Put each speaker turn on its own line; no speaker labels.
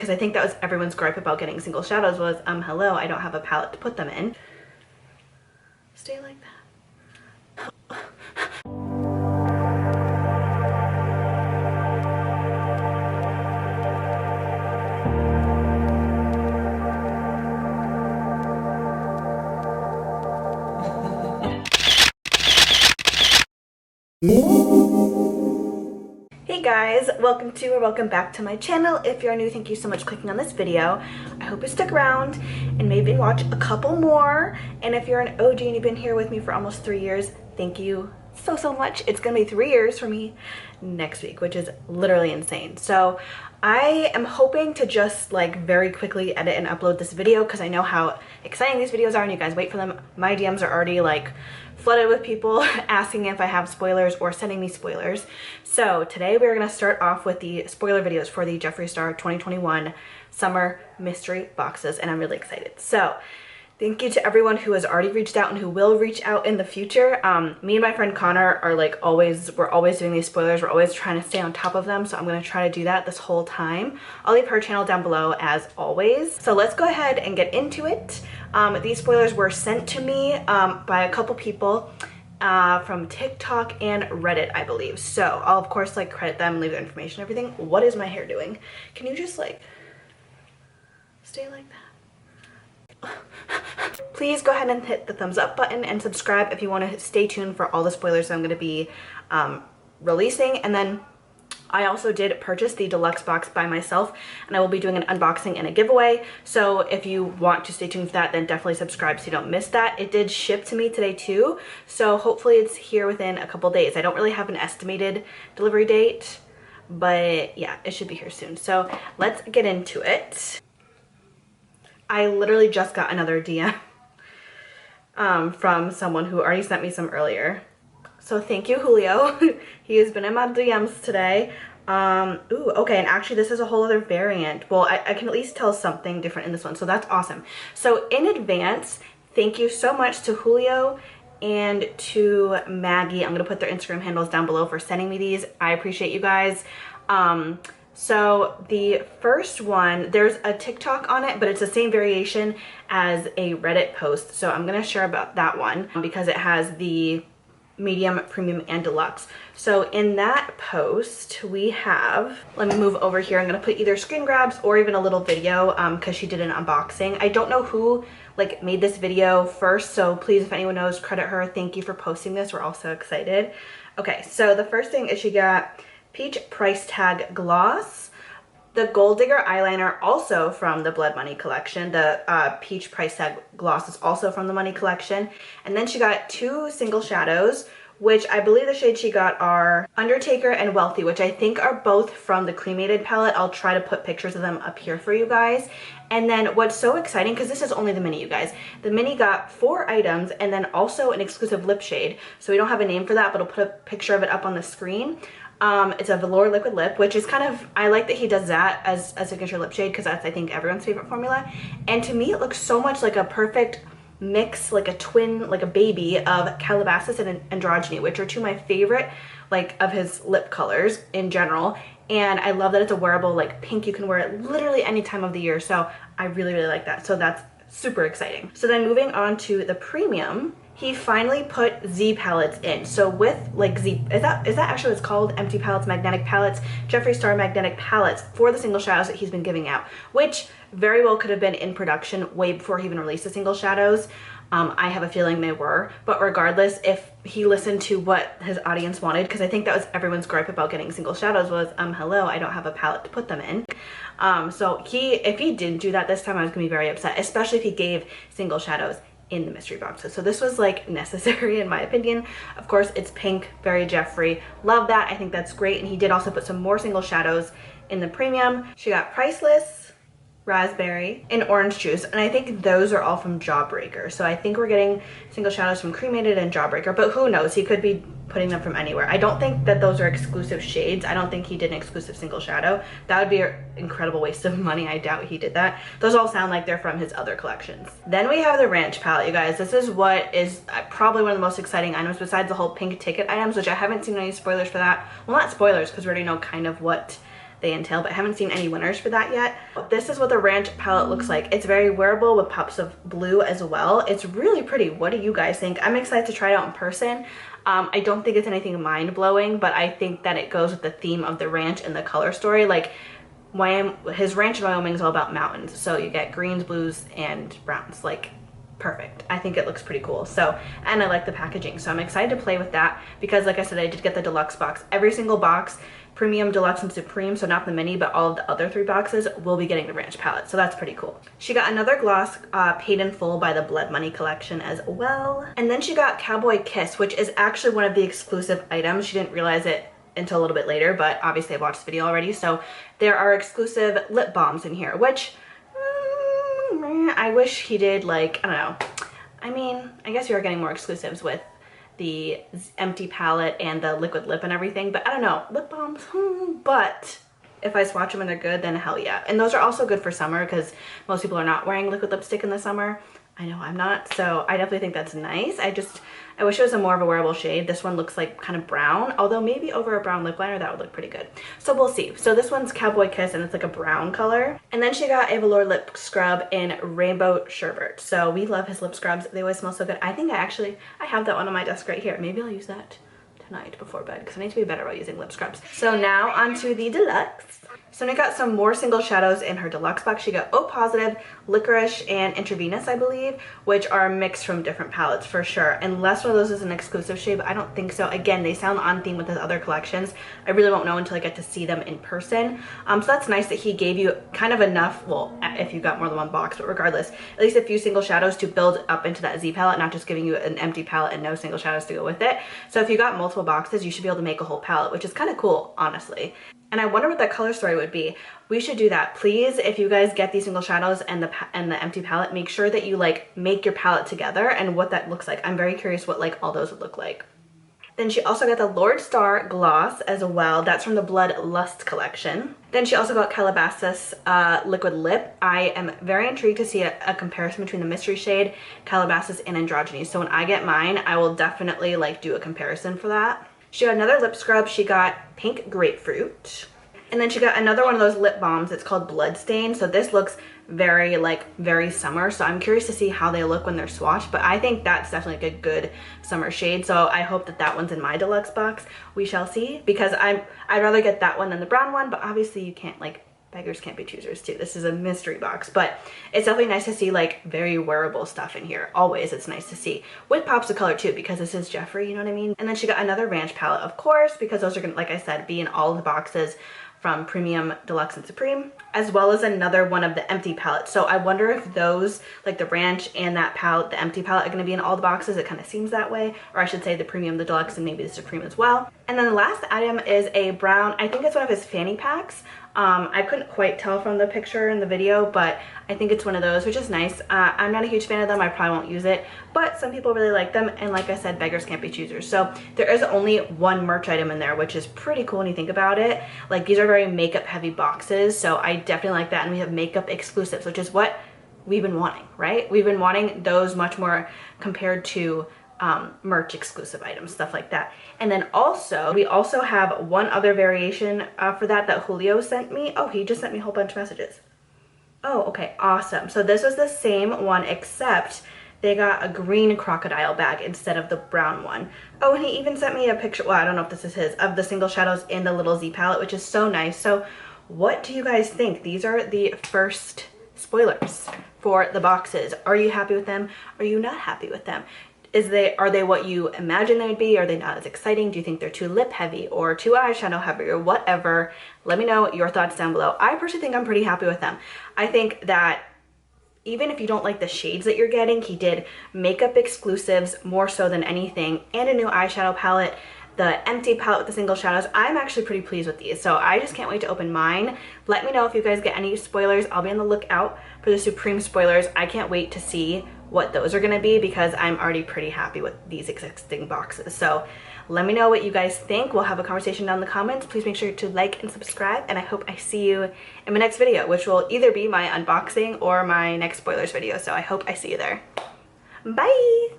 because I think that was everyone's gripe about getting single shadows was, hello, I don't have a palette to put them in. Stay like that. Hey guys, welcome back to my channel. If you're new, thank you so much for clicking on this video. I hope you stick around and maybe watch a couple more. And if you're an OG and you've been here with me for almost 3 years, thank you so much. It's gonna be 3 years for me next week, which is literally insane. So I am hoping to just like very quickly edit and upload this video because I know how exciting these videos are and you guys wait for them. My DMs are already like flooded with people asking if I have spoilers or sending me spoilers. So today we're gonna start off with the spoiler videos for the Jeffree Star 2021 summer mystery boxes, and I'm really excited. So thank you to everyone who has already reached out and who will reach out in the future. Me and my friend Connor are like we're always doing these spoilers. We're always trying to stay on top of them. So I'm gonna try to do that this whole time. I'll leave her channel down below as always. So let's go ahead and get into it. These spoilers were sent to me by a couple people from TikTok and Reddit, I believe. So I'll of course like credit them, leave their information, everything. What is my hair doing? Can you just like stay like that? Please go ahead and hit the thumbs up button and subscribe if you want to stay tuned for all the spoilers that I'm going to be releasing. And then I also did purchase the deluxe box by myself, and I will be doing an unboxing and a giveaway. So if you want to stay tuned for that, then definitely subscribe so you don't miss that. It did ship to me today too, so hopefully it's here within a couple days. I don't really have an estimated delivery date, but yeah, it should be here soon. So let's get into it. I literally just got another DM from someone who already sent me some earlier. So thank you, Julio. He has been in my DMs today. Ooh, okay, and actually this is a whole other variant. Well, I can at least tell something different in this one, so that's awesome. So in advance, thank you so much to Julio and to Maggie. I'm gonna put their Instagram handles down below for sending me these. I appreciate you guys. So the first one, there's a TikTok on it, but it's the same variation as a Reddit post. So I'm gonna share about that one because it has the medium, premium, and deluxe. So in that post we have, let me move over here. I'm gonna put either screen grabs or even a little video because she did an unboxing. I don't know who like made this video first, so please, if anyone knows, credit her. Thank you for posting this. We're all so excited. Okay, so the first thing is she got Peach Price Tag Gloss, the Gold Digger eyeliner, also from the Blood Money collection. The Peach Price Tag Gloss is also from the Money collection. And then she got 2 single shadows, which I believe the shades she got are Undertaker and Wealthy, which I think are both from the cremated palette. I'll try to put pictures of them up here for you guys. And then what's so exciting, because this is only the mini, you guys, the mini got 4 items and then also an exclusive lip shade. So we don't have a name for that, but I'll put a picture of it up on the screen. It's a velour liquid lip, which is kind of, I like that he does that as a signature lip shade because that's, I think, everyone's favorite formula. And to me, it looks so much like a perfect mix, like a twin, like a baby of Calabasas and Androgyny, which are 2 of my favorite, like, of his lip colors in general. And I love that it's a wearable, like, pink. You can wear it literally any time of the year. So I really like that. So that's super exciting. So then moving on to the premium, he finally put Z palettes in. So with like Z, is that actually what it's called? Empty palettes, magnetic palettes, Jeffree Star magnetic palettes for the single shadows that he's been giving out, which very well could have been in production way before he even released the single shadows. I have a feeling they were, but regardless, if he listened to what his audience wanted, because I think that was everyone's gripe about getting single shadows was, hello, I don't have a palette to put them in. So if he didn't do that this time, I was gonna be very upset, especially if he gave single shadows in the mystery boxes. So this was like necessary in my opinion. Of course, it's pink, very Jeffree. Love that. I think that's great. And he did also put some more single shadows in the premium. She got Priceless, Raspberry, and Orange Juice. And I think those are all from Jawbreaker. So I think we're getting single shadows from Cremated and Jawbreaker, but who knows? He could be putting them from anywhere. I don't think that those are exclusive shades. I don't think he did an exclusive single shadow. That would be an incredible waste of money. I doubt he did that. Those all sound like they're from his other collections. Then we have the Ranch palette, you guys. This is what is probably one of the most exciting items besides the whole pink ticket items, which I haven't seen any spoilers for that. Well, not spoilers, because we already know kind of what they entail, but I haven't seen any winners for that yet. This is what the ranch palette looks like. It's very wearable with pops of blue as well. It's really pretty. What do you guys think? I'm excited to try it out in person. I don't think it's anything mind-blowing, but I think that it goes with the theme of the ranch and the color story. Like, his ranch in Wyoming is all about mountains, so you get greens, blues, and browns. Like, perfect. I think it looks pretty cool. So, and I like the packaging, so I'm excited to play with that because, like I said, I did get the deluxe box. Every single box, premium, deluxe, and supreme, so not the mini, but all of the other 3 boxes will be getting the ranch palette, so that's pretty cool. She got another gloss, Paid in Full by the Blood Money collection as well. And then she got Cowboy Kiss, which is actually one of the exclusive items. She didn't realize it until a little bit later, but obviously I watched the video already. So there are exclusive lip balms in here, which I wish he did, like, I don't know. I mean, I guess you are getting more exclusives with the empty palette and the liquid lip and everything, but I don't know, lip balms, but if I swatch them and they're good, then hell yeah. And those are also good for summer because most people are not wearing liquid lipstick in the summer. I know I'm not, so I definitely think that's nice. I wish it was a more of a wearable shade. This one looks like kind of brown, although maybe over a brown lip liner that would look pretty good. So we'll see. So this one's Cowboy Kiss and it's like a brown color. And then she got a velour lip scrub in Rainbow Sherbet. So we love his lip scrubs. They always smell so good. I think I have that one on my desk right here. Maybe I'll use that tonight before bed because I need to be better about using lip scrubs. So now onto the deluxe. So we got some more single shadows in her deluxe box. She got O Positive, Licorice, and Intravenous, I believe, which are mixed from different palettes for sure. Unless one of those is an exclusive shade, but I don't think so. Again, they sound on theme with his other collections. I really won't know until I get to see them in person. So that's nice that he gave you kind of enough, well, if you got more than one box, but regardless, at least a few single shadows to build up into that Z palette, not just giving you an empty palette and no single shadows to go with it. So if you got multiple boxes, you should be able to make a whole palette, which is kind of cool, honestly. And I wonder what that color story would be. We should do that. Please, if you guys get these single shadows and the empty palette, make sure that you like make your palette together and what that looks like. I'm very curious what like all those would look like. Then she also got the Lord Star gloss as well. That's from the Blood Lust collection. Then she also got Calabasas liquid lip. I am very intrigued to see a comparison between the mystery shade, Calabasas, and Androgyny. So when I get mine, I will definitely like do a comparison for that. She got another lip scrub. She got Pink Grapefruit. And then she got another one of those lip balms. It's called Bloodstain. So this looks very summer. So I'm curious to see how they look when they're swatched. But I think that's definitely like a good summer shade. So I hope that that one's in my deluxe box. We shall see. Because I'd rather get that one than the brown one. But obviously you can't like... Beggars can't be choosers too. This is a mystery box, but it's definitely nice to see like very wearable stuff in here. Always it's nice to see with pops of color too because this is Jeffree, you know what I mean? And then she got another ranch palette, of course, because those are gonna, like I said, be in all the boxes from Premium, Deluxe, and Supreme, as well as another one of the empty palettes. So I wonder if those, like the ranch and that palette, the empty palette, are gonna be in all the boxes. It kind of seems that way, or I should say the Premium, the Deluxe, and maybe the Supreme as well. And then the last item is a brown, I think it's one of his fanny packs. I couldn't quite tell from the picture in the video, but I think it's one of those, which is nice. I'm not a huge fan of them. I probably won't use it, but some people really like them. And like I said, beggars can't be choosers. So there is only one merch item in there, which is pretty cool when you think about it. Like these are very makeup heavy boxes. So I definitely like that. And we have makeup exclusives, which is what we've been wanting, right? We've been wanting those much more compared to merch exclusive items, stuff like that. And then also, we also have one other variation for that Julio sent me. Oh, he just sent me a whole bunch of messages. Oh, okay, awesome. So this was the same one, except they got a green crocodile bag instead of the brown one. Oh, and he even sent me a picture, well, I don't know if this is his, of the single shadows in the little Z palette, which is so nice. So what do you guys think? These are the first spoilers for the boxes. Are you happy with them? Are you not happy with them? Are they what you imagine they would be? Are they not as exciting? Do you think they're too lip heavy or too eyeshadow heavy or whatever? Let me know your thoughts down below. I personally think I'm pretty happy with them. I think that even if you don't like the shades that you're getting, he did makeup exclusives more so than anything, and a new eyeshadow palette, the empty palette with the single shadows. I'm actually pretty pleased with these, so I just can't wait to open mine. Let me know if you guys get any spoilers. I'll be on the lookout for the Supreme spoilers. I can't wait to see what those are going to be because I'm already pretty happy with these existing boxes. So let me know what you guys think. We'll have a conversation down in the comments. Please make sure to like and subscribe, and I hope I see you in my next video, which will either be my unboxing or my next spoilers video. So I hope I see you there. Bye!